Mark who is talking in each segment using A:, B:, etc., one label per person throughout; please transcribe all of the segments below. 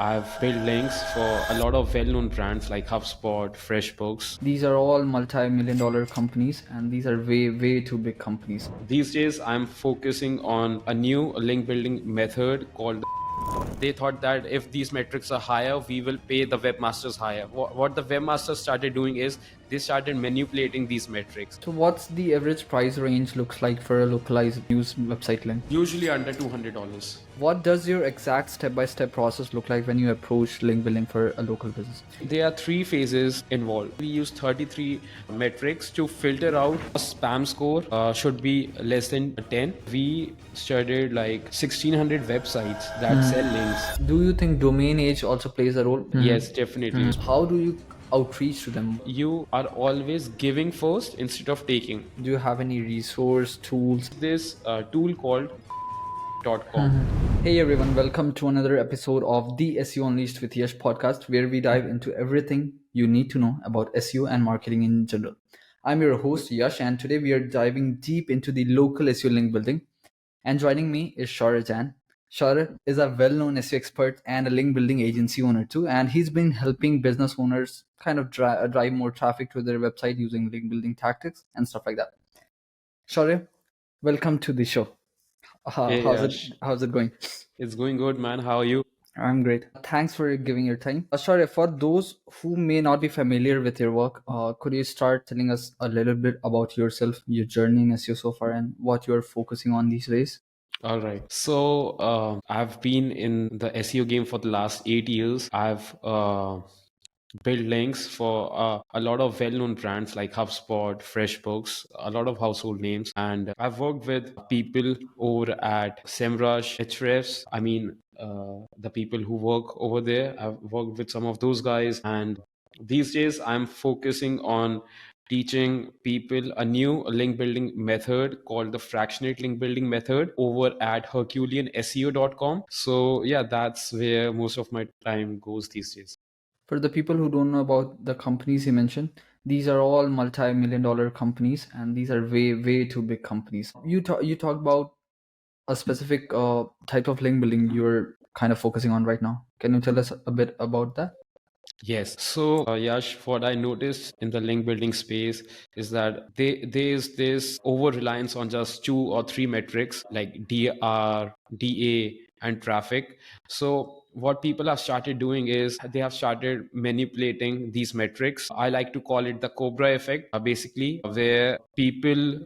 A: I've built links for a lot of well-known brands like HubSpot, FreshBooks.
B: These are all multi-million dollar companies, and these are way too big companies.
A: These days, I'm focusing on a new link building method called. They thought that if these metrics are higher, we will pay the webmasters higher. What the webmasters started doing is they started manipulating these metrics.
B: So what's the average price range looks like for a localized news website link?
A: Usually under $200.
B: What does your exact step-by-step process look like when you approach link building for a local business?
A: There are three phases involved. We use 33 metrics to filter out a spam score should be less than 10. We studied like 1600 websites that sell links.
B: Do you think domain age also plays a role?
A: Yes, definitely.
B: How do you outreach to them?
A: You are always giving first instead of taking.
B: Do you have any resource tools?
A: This tool called .com.
B: Hey everyone, welcome to another episode of the SEO Unleashed with Yash podcast, where we dive into everything you need to know about SEO and marketing in general. I'm your host Yash, and today we are diving deep into the local SEO link building. And joining me is Shaurya Jain. Shaurya is a well-known SEO expert and a link building agency owner too, and he's been helping business owners kind of drive more traffic to their website using link building tactics and stuff like that. Shaurya, welcome to the show.
A: Hey,
B: How's it going?
A: it's going good, man. How are you?
B: I'm great. Thanks for giving your time. Shaurya, for those who may not be familiar with your work, could you start telling us a little bit about yourself, your journey in SEO so far, and what you're focusing on these days?
A: All right. So I've been in the SEO game for the last 8 years. I've built links for a lot of well-known brands like HubSpot, FreshBooks, a lot of household names, and I've worked with people over at SEMrush, Hrefs. I mean, the people who work over there. I've worked with some of those guys, and these days I'm focusing on teaching people a new link building method called the Fractionate link building method over at herculeanseo.com. So yeah, that's where most of my time goes these days.
B: For the people who don't know about the companies you mentioned, these are all multi-million dollar companies, and these are way too big companies. You talked about a specific type of link building you're kind of focusing on right now. Can you tell us a bit about that?
A: Yes. So, Yash, what I noticed in the link building space is that there's this over reliance on just two or three metrics like DR, DA, and traffic. So, what people have started doing is they have started manipulating these metrics. I like to call it the Cobra effect, basically, where people.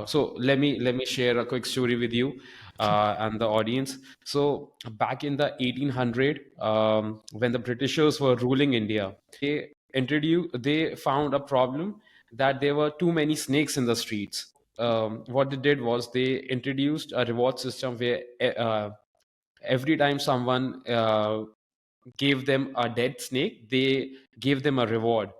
A: So, let me share a quick story with you and the audience. So back in the 1800, when the Britishers were ruling India, they found a problem that there were too many snakes in the streets. What they did was they introduced a reward system where every time someone gave them a dead snake, they gave them a reward.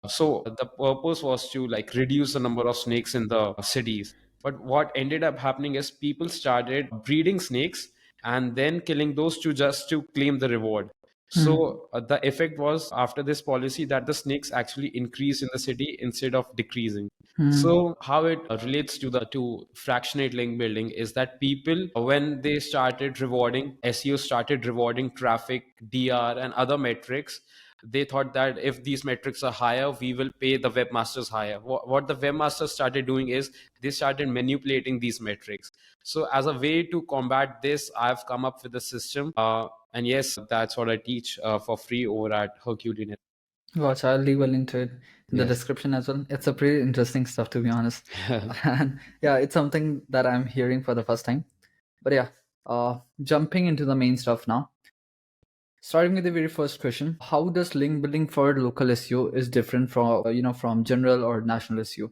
A: So the purpose was to like reduce the number of snakes in the cities. But what ended up happening is people started breeding snakes and then killing those two just to claim the reward. So the effect was after this policy that the snakes actually increased in the city instead of decreasing. So how it relates to the to fractionate link building is that people, when they started rewarding, SEO started rewarding traffic, DR, and other metrics, they thought that if these metrics are higher, we will pay the webmasters higher. What the webmasters started doing is they started manipulating these metrics. So as a way to combat this, I've come up with a system. And yes, that's what I teach for free over at Herculean.
B: Watch, I'll leave a link to it in the
A: Yes.
B: description as well. It's a pretty interesting stuff, to be honest. And yeah, it's something that I'm hearing for the first time. But yeah, jumping into the main stuff now. Starting with the very first question, how does link building for local SEO is different from from general or national SEO?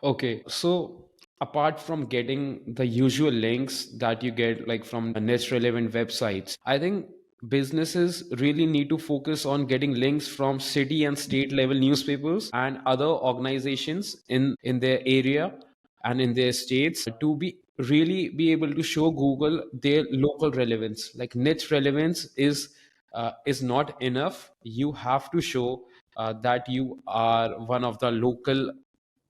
A: Okay, so apart from getting the usual links that you get like from niche relevant websites, I think businesses really need to focus on getting links from city and state level newspapers and other organizations in their area and in their states to be really be able to show Google their local relevance. Like niche relevance is not enough. You have to show that you are one of the local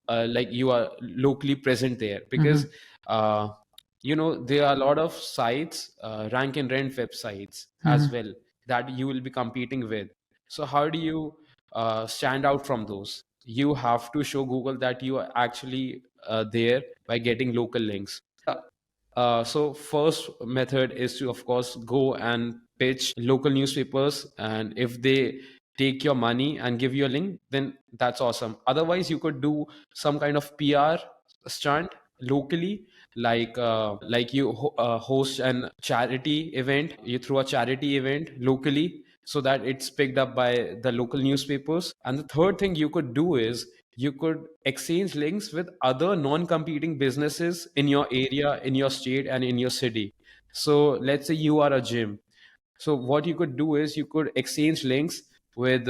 A: like you are locally present there because there are a lot of sites rank and rent websites as well, that you will be competing with. So how do you stand out from those? You have to show Google that you are actually there by getting local links. So first method is to, of course, go and pitch local newspapers, and if they take your money and give you a link, then that's awesome. Otherwise, you could do some kind of PR stunt locally, like you host an charity event. You throw a charity event locally so that it's picked up by the local newspapers. And the third thing you could do is you could exchange links with other non-competing businesses in your area, in your state, and in your city. So let's say you are a gym. So what you could do is you could exchange links with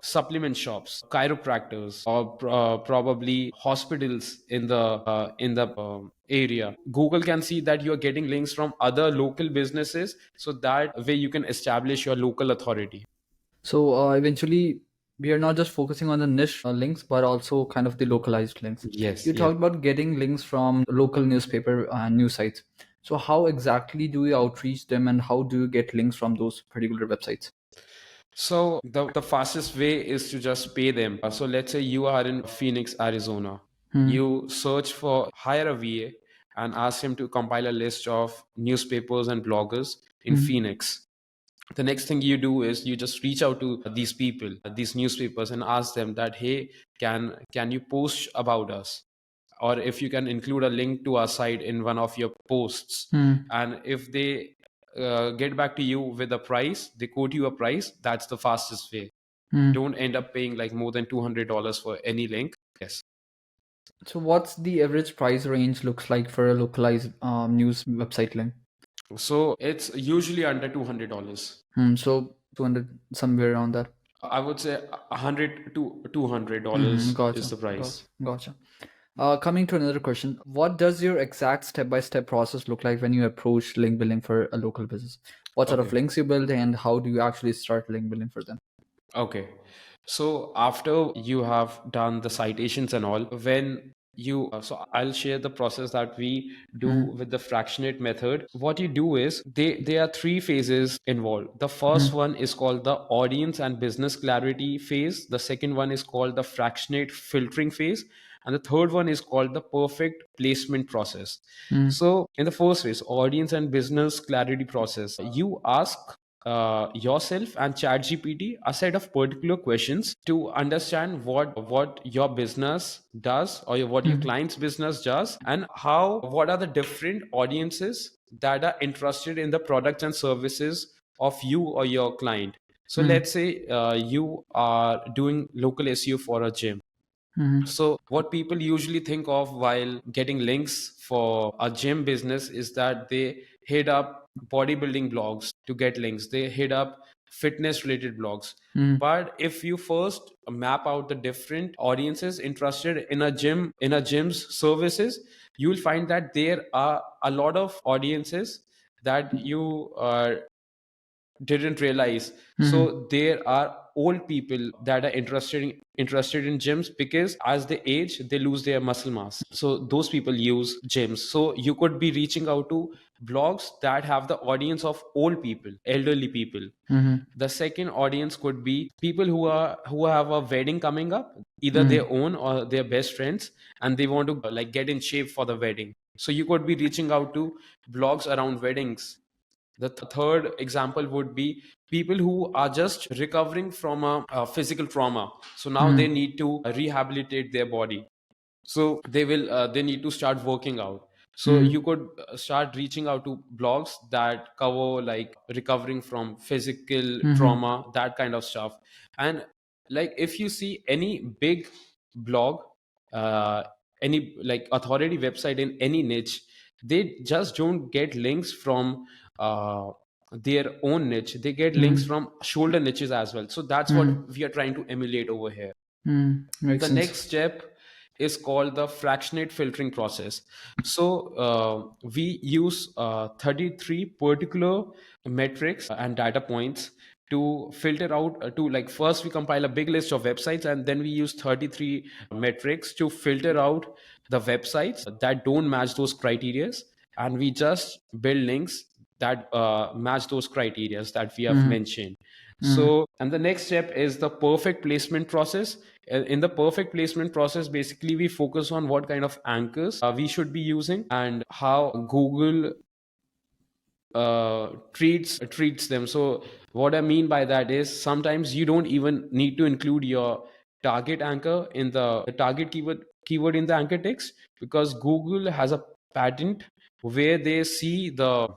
A: supplement shops, chiropractors, or probably hospitals in the area. Google can see that you are getting links from other local businesses, so that way you can establish your local authority.
B: So eventually, we are not just focusing on the niche links, but also kind of the localized links.
A: Yes,
B: You
A: yes.
B: talked about getting links from local newspaper news sites. So how exactly do you outreach them, and how do you get links from those particular websites?
A: So the fastest way is to just pay them. So let's say you are in Phoenix, Arizona.
B: Hmm.
A: You search for hire a VA and ask him to compile a list of newspapers and bloggers in
B: Hmm.
A: Phoenix. The next thing you do is you just reach out to these people, these newspapers, and ask them that, hey, can you post about us, or if you can include a link to our site in one of your posts.
B: Hmm.
A: And if they get back to you with a price, they quote you a price, that's the fastest way.
B: Hmm.
A: Don't end up paying like more than $200 for any link. Yes.
B: So what's the average price range looks like for a localized news website link?
A: So it's usually under $200.
B: So 200, somewhere around that.
A: I would say 100 to
B: Hmm.
A: $200 is
B: Gotcha.
A: the
B: Gotcha.
A: price.
B: Gotcha. Coming to another question, what does your exact step-by-step process look like when you approach link building for a local business? What sort of
A: Okay.
B: links you build, and how do you actually start link building for them?
A: Okay. So after you have done the citations and all, when you, so I'll share the process that we do
B: Hmm.
A: with the fractionate method. What you do is there are three phases involved. The first one is called the audience and business clarity phase. The second one is called the fractionate filtering phase. And the third one is called the perfect placement process.
B: Hmm.
A: So in the first phase, audience and business clarity process, you ask yourself and ChatGPT a set of particular questions to understand what your business does, or what your
B: Hmm.
A: client's business does, and how what are the different audiences that are interested in the products and services of you or your client. So
B: Hmm.
A: let's say you are doing local SEO for a gym.
B: Hmm.
A: So, what people usually think of while getting links for a gym business is that they hit up bodybuilding blogs to get links, they hit up fitness related blogs.
B: Hmm.
A: But if you first map out the different audiences interested in a gym's services, you will find that there are a lot of audiences that you didn't realize.
B: Hmm.
A: So there are old people that are interested in gyms, because as they age they lose their muscle mass, so those people use gyms. So you could be reaching out to blogs that have the audience of old people, elderly people.
B: Hmm.
A: The second audience could be people who have a wedding coming up, either
B: Hmm.
A: their own or their best friends, and they want to like get in shape for the wedding. So you could be reaching out to blogs around weddings. The third example would be people who are just recovering from a physical trauma. So now they
B: Hmm.
A: need to rehabilitate their body. So they need to start working out. So
B: Hmm.
A: you could start reaching out to blogs that cover like recovering from physical
B: Hmm.
A: trauma, that kind of stuff. And like if you see any big blog, uh, any like authority website in any niche, they just don't get links from uh, their own niche, they get links
B: Hmm.
A: from shoulder niches as well. So that's what
B: Hmm.
A: we are trying to emulate over here.
B: Makes
A: The
B: sense.
A: next step is called the fractionate filtering process. So we use 33 particular metrics and data points to filter out to like first we compile a big list of websites, and then we use 33 metrics to filter out the websites that don't match those criterias, and we just build links that match those criteria that we have mentioned. So, and the next step is the perfect placement process. In the perfect placement process, basically we focus on what kind of anchors we should be using and how Google treats them. So what I mean by that is sometimes you don't even need to include your target anchor in the target keyword in the anchor text, because Google has a patent where they see the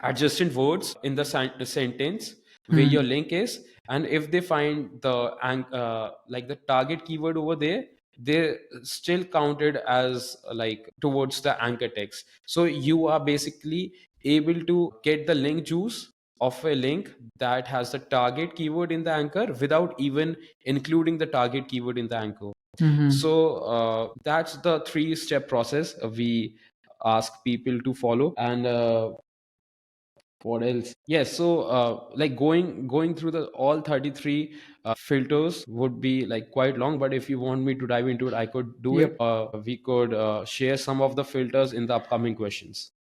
A: adjacent words in the sentence where your link is, and if they find the like the target keyword over there, they still counted as like towards the anchor text. So you are basically able to get the link juice of a link that has the target keyword in the anchor without even including the target keyword in the anchor. So that's the 3-step process we ask people to follow. And what else? Yes, so like going through the all 33 filters would be like quite long, but if you want me to dive into it, I could do it.
B: Yep.
A: We could share some of the filters in the upcoming questions.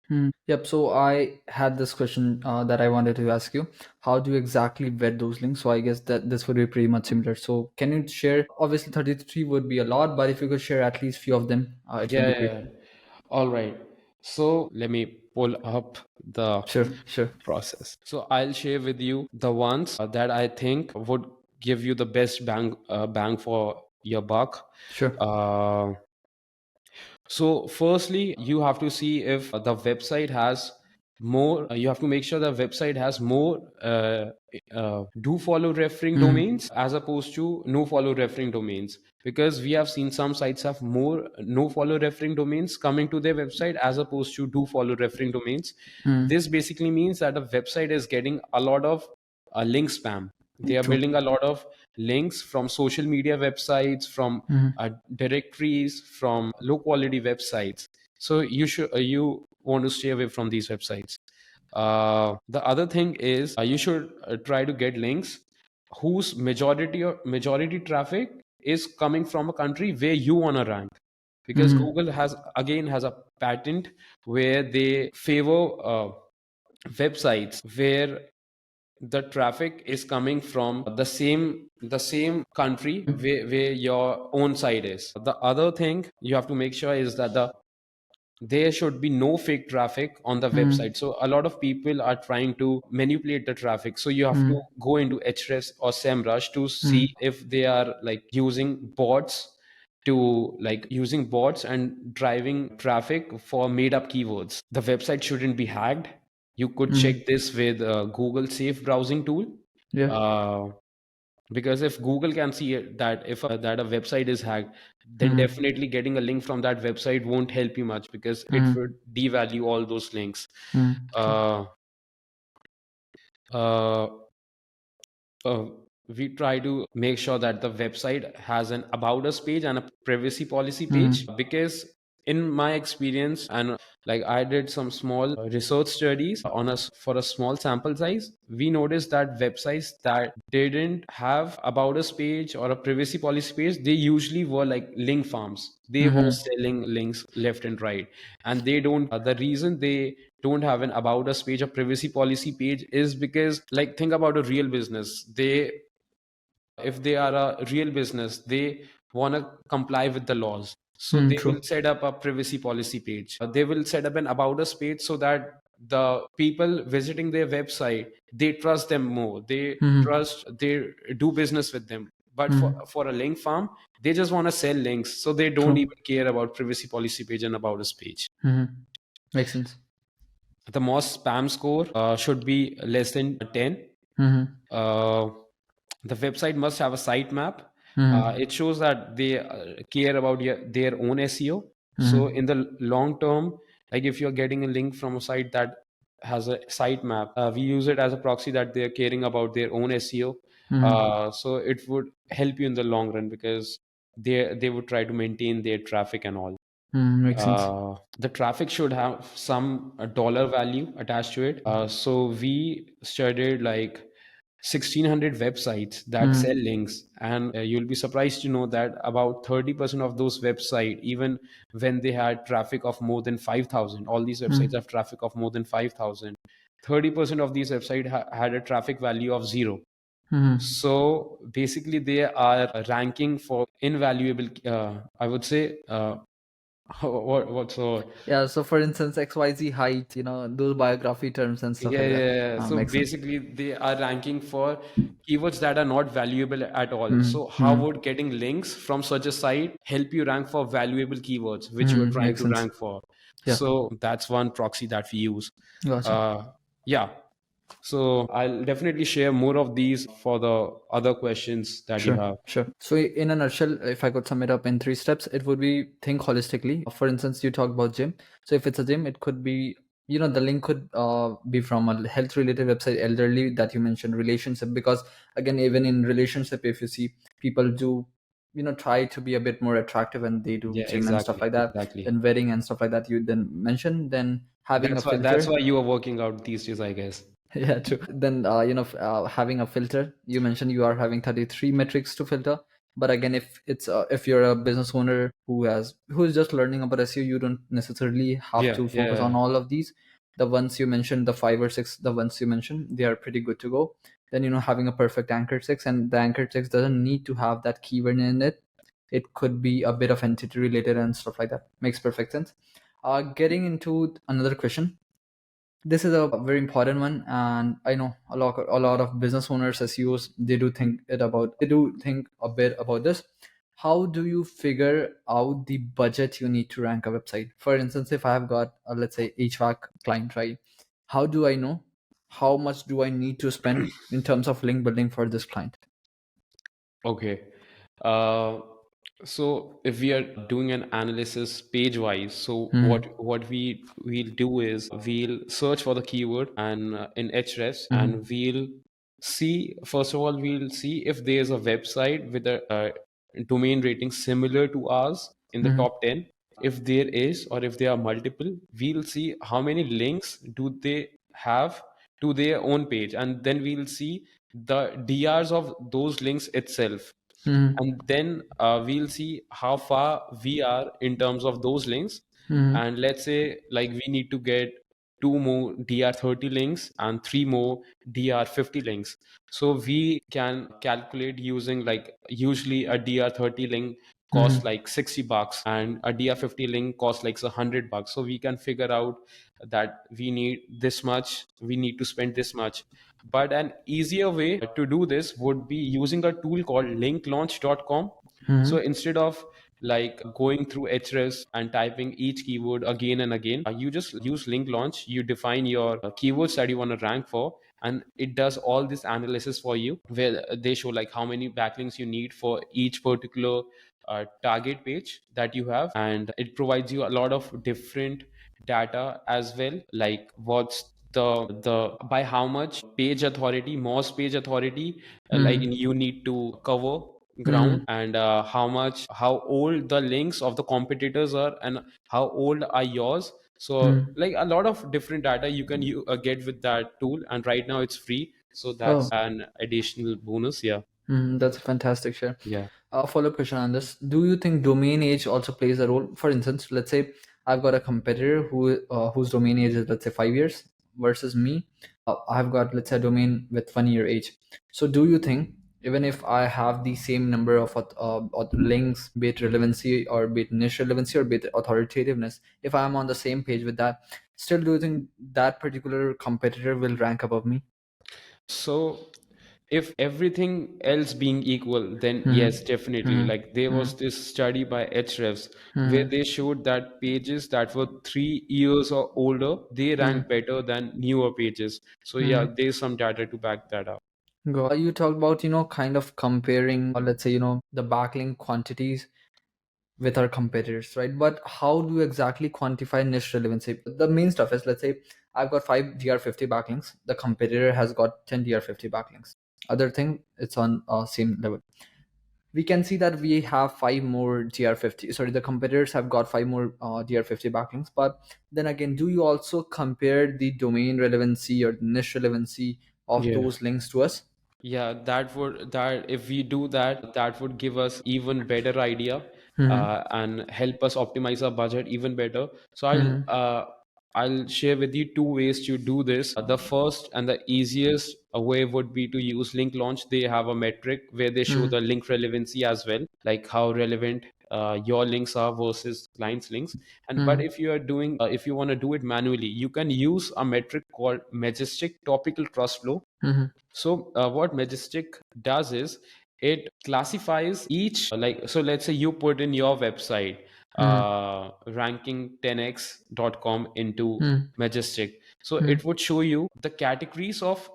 B: Yep. So I had this question that I wanted to ask you. How do you exactly vet those links? So I guess that this would be pretty much similar. So can you share? Obviously, 33 would be a lot, but if you could share at least few of them, it would
A: Yeah,
B: be
A: yeah,
B: great.
A: yeah. All right. So let me pull up the
B: Sure. Sure.
A: process. So I'll share with you the ones that I think would give you the best bang for your buck.
B: Sure.
A: Uh, So, firstly, you have to see if the website has more. You have to make sure the website has more do follow referring domains as opposed to no follow referring domains. Because we have seen some sites have more no follow referring domains coming to their website as opposed to do follow referring domains. This basically means that the website is getting a lot of link spam. They are
B: True.
A: building a lot of links from social media websites, from directories, from low quality websites. So you want to stay away from these websites. The other thing is you should try to get links whose majority traffic is coming from a country where you want to rank, because Google has a patent where they favor websites where the traffic is coming from the same country where your own site is. The other thing you have to make sure is that there should be no fake traffic on the website. So a lot of people are trying to manipulate the traffic. So you have to go into Hrefs or SEMrush to see if they are like using bots and driving traffic for made up keywords. The website shouldn't be hacked. You could check this with Google Safe browsing tool.
B: Yeah.
A: Uh, because if Google can see it, that a website is hacked, then definitely getting a link from that website won't help you much, because it would devalue all those links.
B: True.
A: uh, uh, uh, we try to make sure that the website has an about us page and a privacy policy page, because in my experience, and like I did some small research studies on us for a small sample size, we noticed that websites that didn't have about us page or a privacy policy page, they usually were like link farms. They were selling links left and right, and they don't the reason they don't have an about us page or privacy policy page is because, like, think about a real business. If they are a real business, they want to comply with the laws. So they will
B: True.
A: set up a privacy policy page. They will set up an about us page so that the people visiting their website, they trust them more. They do business with them. But for a link farm, they just want to sell links. So they don't
B: True.
A: even care about privacy policy page and about us page.
B: Makes sense.
A: The most spam score should be less than 10. Uh, the website must have a sitemap. It shows that they care about their own SEO. So in the long term, like if you're getting a link from a site that has a sitemap, we use it as a proxy that they're caring about their own SEO. So it would help you in the long run, because they would try to maintain their traffic and all.
B: Makes sense.
A: The traffic should have some dollar value attached to it. So we studied like 1600 websites that sell links, and you'll be surprised to know that about 30% of those websites, even when they had traffic of more than 5,000, all these websites have traffic of more than 5,000, 30% of these websites had a traffic value of 0.
B: Mm-hmm.
A: So basically, they are ranking for invaluable. I would say, what's the
B: Yeah, so for instance, XYZ height, those biography terms and stuff
A: Yeah,
B: like that.
A: yeah, yeah. So
B: Makes sense.
A: basically, they are ranking for keywords that are not valuable at all. So how
B: Mm-hmm.
A: would getting links from such a site help you rank for valuable keywords which you are
B: Mm-hmm.
A: trying
B: Makes
A: to
B: sense.
A: rank for?
B: Yeah,
A: So that's one proxy that we use.
B: gotcha.
A: Yeah. So I'll definitely share more of these for the other questions that you
B: Sure,
A: have.
B: sure. So, in a nutshell, if I could sum it up in three steps, it would be think holistically. For instance, you talked about gym. So, if it's a gym, it could be, the link could be from a health related website, elderly that you mentioned, relationship. Because, again, even in relationship, if you see people do, try to be a bit more attractive and they do
A: Yeah,
B: gym and stuff
A: exactly,
B: like that,
A: exactly.
B: then wedding and stuff like that, you then mentioned, then having a
A: That's
B: filter.
A: why you are working out these days, I guess.
B: Yeah, true. Then having a filter, you mentioned you are having 33 metrics to filter. But again, if you're a business owner who is just learning about SEO, you don't necessarily have
A: Yeah,
B: to focus on
A: yeah.
B: all of these. The ones you mentioned, the five or six, the ones you mentioned, they are pretty good to go. Then having a perfect anchor text, and the anchor text doesn't need to have that keyword in it. It could be a bit of entity related and stuff like that. Makes perfect sense. Getting into another question, this is a very important one, and I know a lot of business owners, SEOs, they do think a bit about this. How do you figure out the budget you need to rank a website? For instance, if I have got a, let's say, HVAC client, right? How do I know how much do I need to spend in terms of link building for this client?
A: Okay. Uh, so if we are doing an analysis page wise, so
B: Hmm.
A: what we'll do is we'll search for the keyword and in Hrefs,
B: Hmm.
A: and we'll see, first of all, we'll see if there's a website with a domain rating similar to ours in the
B: Hmm.
A: top 10. If there is, or if there are multiple, we'll see how many links do they have to their own page, and then we'll see the DRs of those links itself.
B: Hmm.
A: And then we'll see how far we are in terms of those links.
B: Hmm.
A: And let's say like we need to get two more DR30 links and three more DR50 links. So we can calculate using, like, usually a DR30 link
B: Hmm.
A: costs like $60 and a DR50 link costs like $100. So we can figure out that we need this much, we need to spend this much. But an easier way to do this would be using a tool called linklaunch.com.
B: Hmm.
A: So instead of like going through Hrefs and typing each keyword again and again, you just use link launch. You define your keywords that you want to rank for, and it does all this analysis for you, where they show like how many backlinks you need for each particular target page that you have, and it provides you a lot of different data as well, like what's the by how much page authority, most page authority, like
B: Hmm.
A: you need to cover
B: Hmm.
A: ground, and how old the links of the competitors are, and how old are yours. So
B: Hmm.
A: like a lot of different data you can get with that tool, and right now it's free, so
B: Oh.
A: that's an additional bonus. Yeah,
B: That's a fantastic share.
A: yeah.
B: A follow-up question on this: do you think domain age also plays a role? For instance, let's say I've got a competitor whose domain age is, let's say, 5 years, versus me. I've got, let's say, a domain with 1 year age. So do you think even if I have the same number of links, be it relevancy or be it niche relevancy or be it authoritativeness, if I'm on the same page with that, still do you think that particular competitor will rank above me?
A: So if everything else being equal, then
B: Hmm.
A: yes, definitely.
B: Hmm.
A: Like there
B: Hmm.
A: was this study by Hrefs where
B: Hmm.
A: they showed that pages that were 3 years or older, they
B: Hmm.
A: rank better than newer pages. So yeah,
B: Hmm.
A: there's some data to back that up.
B: You talked about, kind of comparing, or let's say, the backlink quantities with our competitors, right? But how do you exactly quantify niche relevancy? The main stuff is, let's say, I've got 5 DR50 backlinks. The competitor has got 10 DR50 backlinks. Other thing, it's on same level. We can see that we have five more DR50. Sorry, the competitors have got five more DR50 backlinks. But then again, do you also compare the domain relevancy or the niche relevancy of
A: Yeah.
B: those links to us?
A: Yeah, that if we do that, that would give us even better idea,
B: Hmm.
A: and help us optimize our budget even better. So I'll
B: Hmm.
A: I'll share with you two ways to do this. The first and the easiest way would be to use link launch. They have a metric where they show the link relevancy as well, like how relevant your links are versus clients' links. And but if you are doing, if you want to do it manually, you can use a metric called Majestic Topical Trust Flow. So what Majestic does is it classifies each, like, so let's say you put in your website ranking10x.com into Majestic. So it would show you the categories of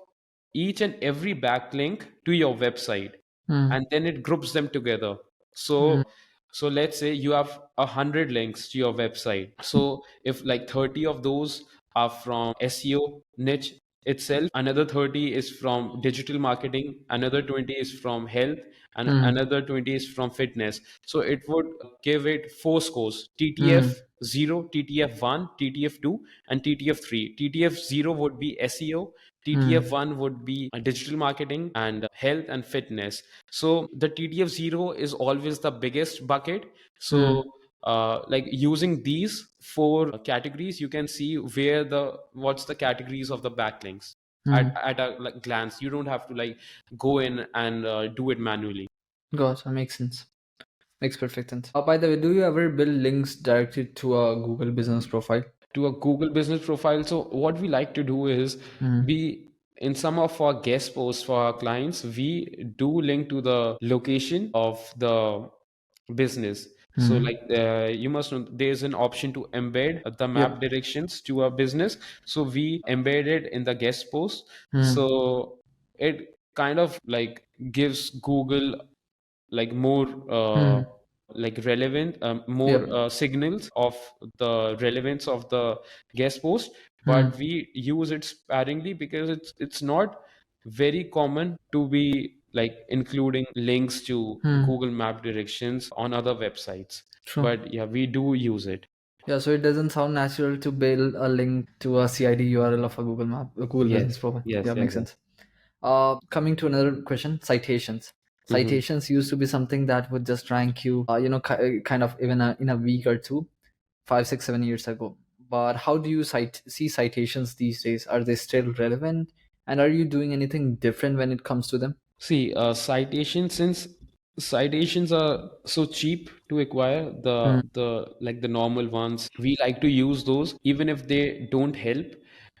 A: each and every backlink to your website, and then it groups them together. So let's say you have 100 links to your website. So if like 30 of those are from SEO niche itself, another 30 is from digital marketing, another 20 is from health, and another 20 is from fitness. So it would give it four scores: TTF 0, TTF 1, TTF 2, and TTF 3. TTF 0 would be SEO, TTF 1 would be digital marketing and health and fitness. So the TTF 0 is always the biggest bucket. So like using these four categories, you can see where what's the categories of the backlinks at a like glance. You don't have to like go in and do it manually.
B: Gotcha, makes sense. Makes perfect sense. By the way, do you ever build links directly to a Google business profile?
A: To a Google business profile. So what we like to do is we in some of our guest posts for our clients, we do link to the location of the business. So like you must know there's an option to embed the map directions to a business. So we embed it in the guest post. So it kind of like gives Google like more like relevant more signals of the relevance of the guest post, but we use it sparingly because it's not very common to be like including links to Google map directions on other websites.
B: True.
A: But yeah, we do use it.
B: Yeah, so it doesn't sound natural to build a link to a CID URL of a Google map, a Google business
A: Yes,
B: profile.
A: yes,
B: Yeah,
A: yes,
B: makes
A: yes.
B: sense. Coming to another question, citations. Citations used to be something that would just rank you, kind of even in a week or two, 5, 6, 7 years ago. But how do you see citations these days? Are they still relevant? And are you doing anything different when it comes to them?
A: See, citations, since citations are so cheap to acquire, the like the normal ones, we like to use those even if they don't help,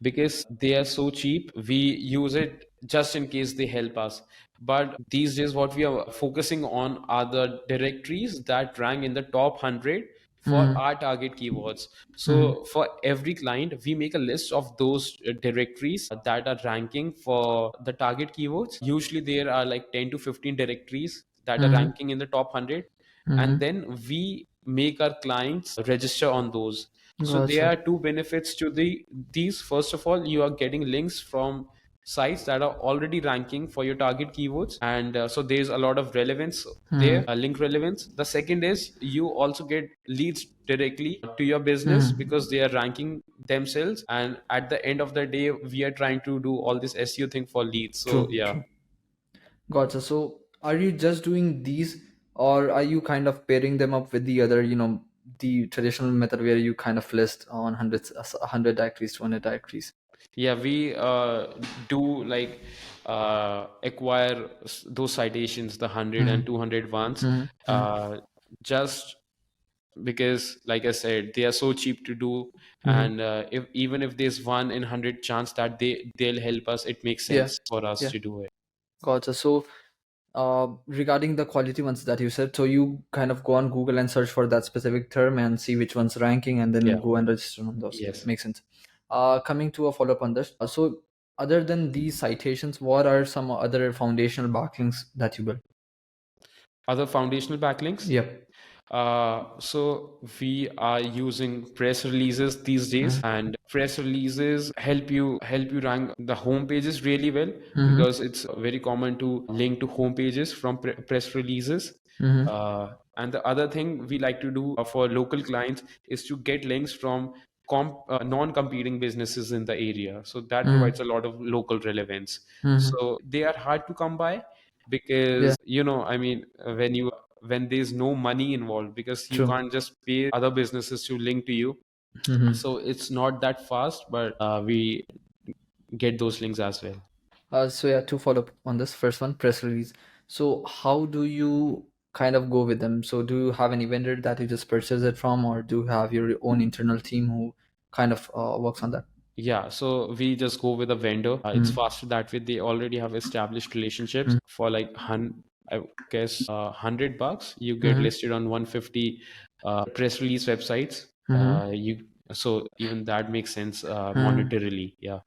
A: because they are so cheap. We use it just in case they help us. But these days, what we are focusing on are the directories that rank in the top 100 for our target keywords. So for every client, we make a list of those directories that are ranking for the target keywords. Usually there are like 10 to 15 directories that are ranking in the top 100. And then we make our clients register on those. So there
B: Gotcha.
A: are two benefits to these. First of all, you are getting links from sites that are already ranking for your target keywords, and so there's a lot of relevance there, link relevance. The second is you also get leads directly to your business because they are ranking themselves, and at the end of the day we are trying to do all this SEO thing for leads. So
B: True,
A: yeah.
B: true. Gotcha. So are you just doing these, or are you kind of pairing them up with the other, the traditional method where you kind of list on hundreds, 100 directories, 200 directories?
A: Yeah, we do like acquire those citations, the 100 and 200 ones, just because like I said, they are so cheap to do. And if even if there's 1 in 100 chance that they'll help us, it makes
B: Yeah,
A: sense for us
B: yeah.
A: to do it.
B: Gotcha. So regarding the quality ones that you said, so you kind of go on Google and search for that specific term and see which one's ranking and then
A: Yeah.
B: go and register on those.
A: Yes.
B: Makes sense. Coming to a follow-up on this. So other than these citations, what are some other foundational backlinks that you build?
A: Other foundational backlinks.
B: Yep.
A: So we are using press releases these days, and press releases help you rank the home pages really well, because it's very common to link to home pages from press releases. And the other thing we like to do for local clients is to get links from non-competing businesses in the area. So that provides a lot of local relevance. So they are hard to come by
B: Yeah,
A: because I mean, when there's no money involved, because you
B: true.
A: can't just pay other businesses to link to you. So it's not that fast, but we get those links as well.
B: So yeah, to follow up on this first one, press release. So how do you kind of go with them? So do you have any vendor that you just purchase it from, or do you have your own internal team who kind of works on that?
A: Yeah, so we just go with a vendor. It's faster that way. They already have established relationships for like I guess $100. You get listed on 150 press release websites. You so even that makes sense monetarily. Yeah.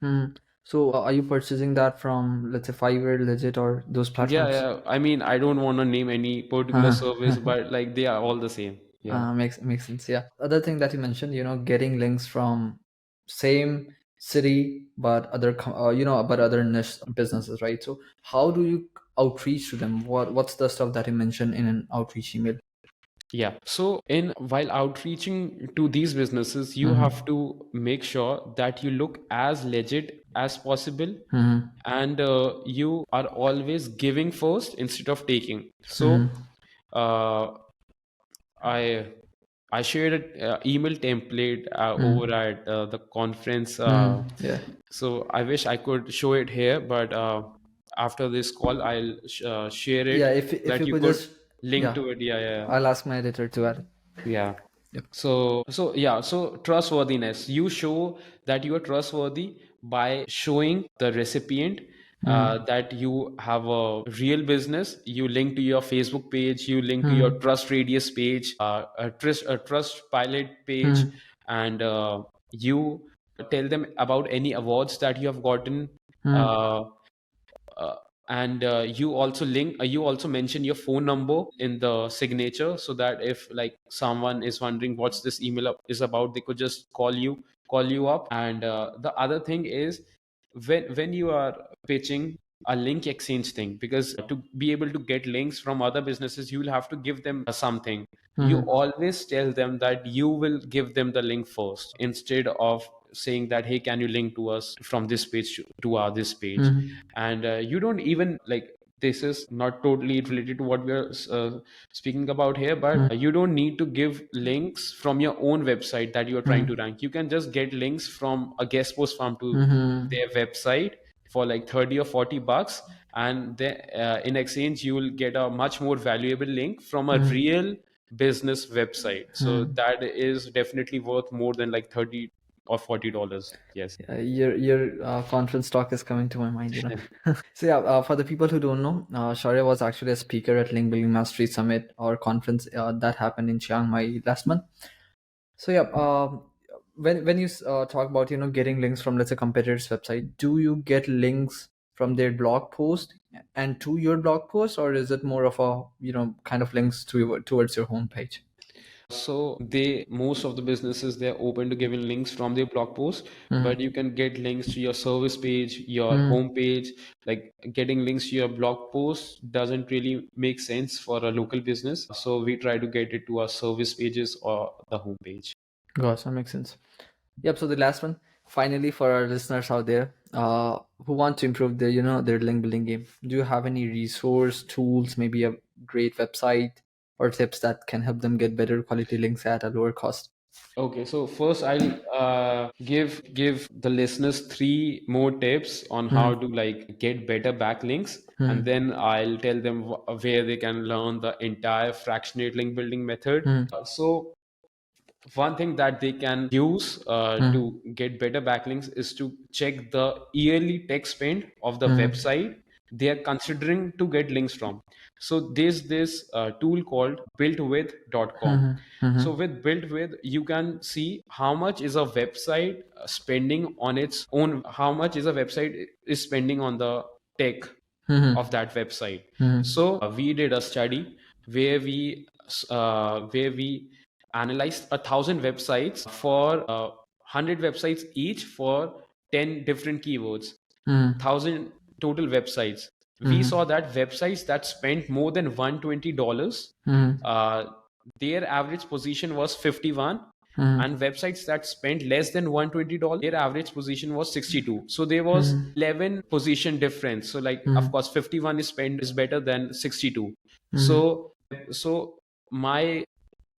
B: So are you purchasing that from, let's say, Fiverr, Legit, or those
A: Yeah,
B: platforms?
A: yeah. I mean, I don't want to name any particular service, but like they are all the same. Yeah.
B: Makes sense. Yeah. Other thing that you mentioned, getting links from same city but but other niche businesses, right? So how do you outreach to them? What's the stuff that you mentioned in an outreach email?
A: Yeah. So in while outreaching to these businesses, you have to make sure that you look as legit as possible, and you are always giving first instead of taking. So uh, I I shared an email template over at the conference.
B: Yeah.
A: So I wish I could show it here, but after this call, I'll share
B: Yeah,
A: it so
B: if
A: that
B: you
A: you
B: could
A: could
B: just,
A: link
B: yeah,
A: to it. Yeah, yeah, yeah.
B: I'll ask my editor to add it.
A: Yeah.
B: Yep.
A: So yeah, so trustworthiness. You show that you are trustworthy by showing the recipient that you have a real business. You link to your Facebook page, you link to your Trust Radius page, a Trust Pilot page, and you tell them about any awards that you have gotten. Uh, uh, and you also mention your phone number in the signature, so that if like someone is wondering what's this is about, they could just call you up. And the other thing is, when you are pitching a link exchange thing, because to be able to get links from other businesses, you will have to give them something. You always tell them that you will give them the link first, instead of saying that, hey, can you link to us from this page to our this page. And you don't even like, this is not totally related to what we're speaking about here, but you don't need to give links from your own website that you're trying to rank. You can just get links from a guest post farm to their website for like 30 or $40, and then in exchange you will get a much more valuable link from a real business website. So that is definitely worth more than like 30 or $40. Yes.
B: Your conference talk is coming to my mind. So yeah, for the people who don't know, Shaurya was actually a speaker at Linkbuilding Mastery Summit or conference that happened in Chiang Mai last month. So yeah, when you talk about getting links from, let's say, competitors' website, do you get links from their blog post and to your blog post, or is it more of a kind of links towards your homepage?
A: So they most of the businesses, they're open to giving links from their blog post, but you can get links to your service page, your home page. Like getting links to your blog post doesn't really make sense for a local business. So we try to get it to our service pages or the home page.
B: Gosh, that makes sense. Yep. So the last one, finally, for our listeners out there, who want to improve their, their link building game, do you have any resource tools, maybe a great website or tips that can help them get better quality links at a lower cost?
A: Okay, so first I'll give the listeners three more tips on how to like get better backlinks, and then I'll tell them where they can learn the entire fractionate link building method. So one thing that they can use to get better backlinks is to check the yearly tech spend of the website they are considering to get links from. So there's this tool called builtwith.com. So with builtwith, you can see how much is a website spending on its own, how much is a website is spending on the tech of that website. So we did a study where we analyzed 1,000 websites for 100 websites each for 10 different keywords. 1,000 total websites. We saw that websites that spent more than $120, uh, their average position was 51, and websites that spent less than $120, their average position was 62. So there was 11 position difference. So like, of course, 51 is better than 62. So my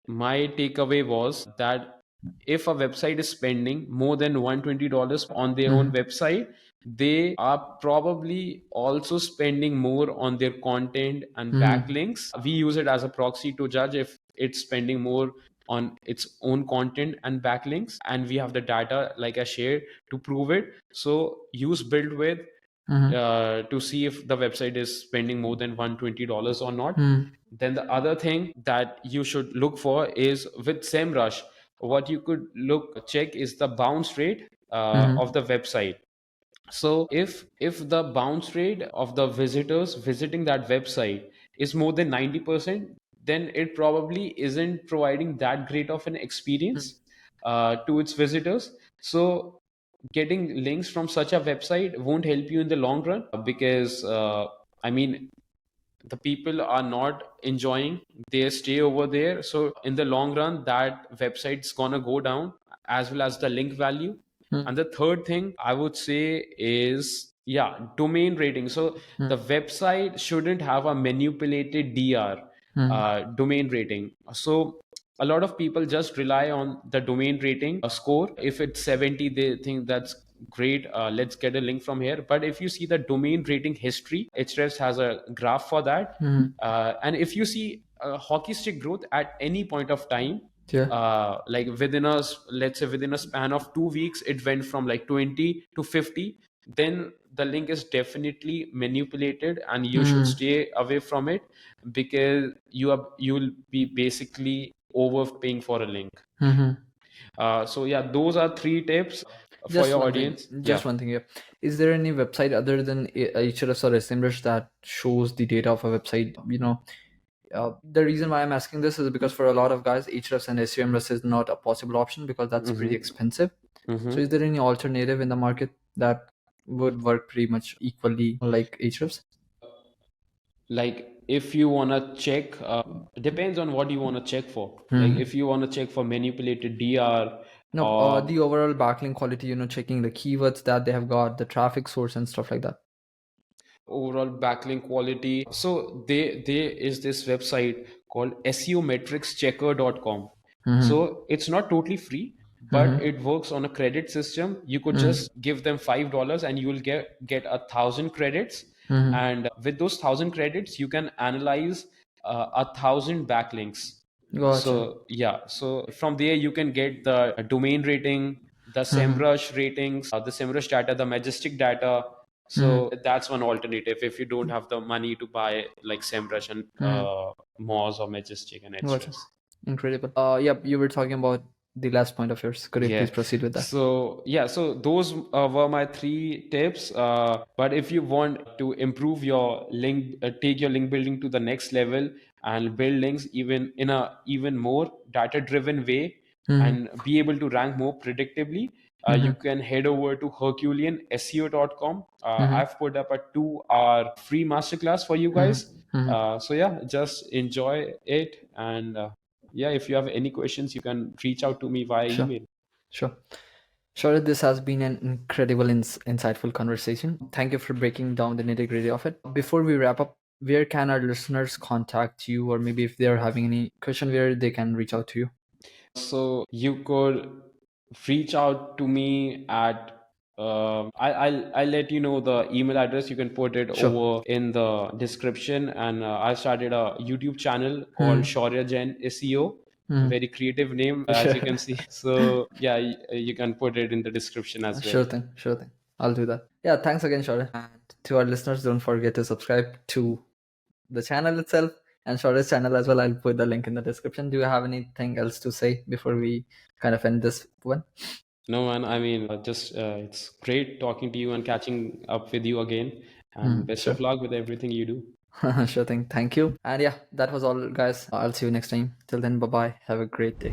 A: takeaway was that if a website is spending more than $120 on their own website, they are probably also spending more on their content and backlinks. We use it as a proxy to judge if it's spending more on its own content and backlinks, and we have the data like I shared to prove it. So use build with to see if the website is spending more than $120 or not. Then the other thing that you should look for is with SEMrush, what you could look check is the bounce rate of the website. So if the bounce rate of the visitors visiting that website is more than 90%, then it probably isn't providing that great of an experience to its visitors. So getting links from such a website won't help you in the long run, because I mean, the people are not enjoying their stay over there. So in the long run, that website's gonna go down, as well as the link value. And the third thing I would say is, yeah, domain rating. So the website shouldn't have a manipulated DR, domain rating. So a lot of people just rely on the domain rating score. If it's 70, they think that's great. Let's get a link from here. But if you see the domain rating history, Ahrefs has a graph for that. And if you see hockey stick growth at any point of time, like let's say within a span of 2 weeks, it went from like 20 to 50, then the link is definitely manipulated and you should stay away from it, because you'll be basically overpaying for a link. So yeah, those are 3 tips for your audience.
B: Just one thing here. Is there any website other than Ahrefs or SEMrush that shows the data of a website? The reason why I'm asking this is because for a lot of guys, Ahrefs and SEMrush is not a possible option because that's pretty expensive. So is there any alternative in the market that would work pretty much equally like Ahrefs?
A: Like if you want to check, depends on what you want to check for. Like if you want to check for manipulated DR,
B: No, the overall backlink quality, checking the keywords that they have got, the traffic source and stuff like that.
A: overall backlink quality. So there is this website called seometricschecker.com. So it's not totally free, but it works on a credit system. You could just give them $5 and you will get 1,000 credits. And with those 1,000 credits, you can analyze 1,000 backlinks.
B: Gotcha.
A: So yeah, so from there you can get the domain rating, the SEMrush ratings, the SEMrush data, the Majestic data. So that's one alternative if you don't have the money to buy like SEMrush and Moz or Majestic and
B: Gotcha.
A: Ahrefs.
B: Incredible. Yep, you were talking about the last point of yours. Could you please proceed with that?
A: So yeah, so those were my 3 tips. But if you want to improve your link, take your link building to the next level and build links even in a even more data-driven way and be able to rank more predictably, you can head over to herculeanseo.com. I've put up a 2-hour free masterclass for you guys. So yeah, just enjoy it. And yeah, if you have any questions, you can reach out to me via email.
B: Sure. Shaurya, this has been an incredible, insightful conversation. Thank you for breaking down the nitty-gritty of it. Before we wrap up, where can our listeners contact you, or maybe if they're having any question, where they can reach out to you?
A: So you could reach out to me at I'll let you know the email address. You can put it over in the description. And I started a YouTube channel called Shaurya Jain SEO. Very creative name, as you can see. So yeah, you can put it in the description as well.
B: Sure thing. I'll do that. Yeah, thanks again, Shaurya. And to our listeners, don't forget to subscribe to the channel itself and Shaurya's channel as well. I'll put the link in the description. Do you have anything else to say before we kind of end this one?
A: No, man. I mean, just it's great talking to you and catching up with you again. And best of luck with everything you do.
B: Sure thing. Thank you. And yeah, that was all, guys. I'll see you next time. Till then, bye bye. Have a great day.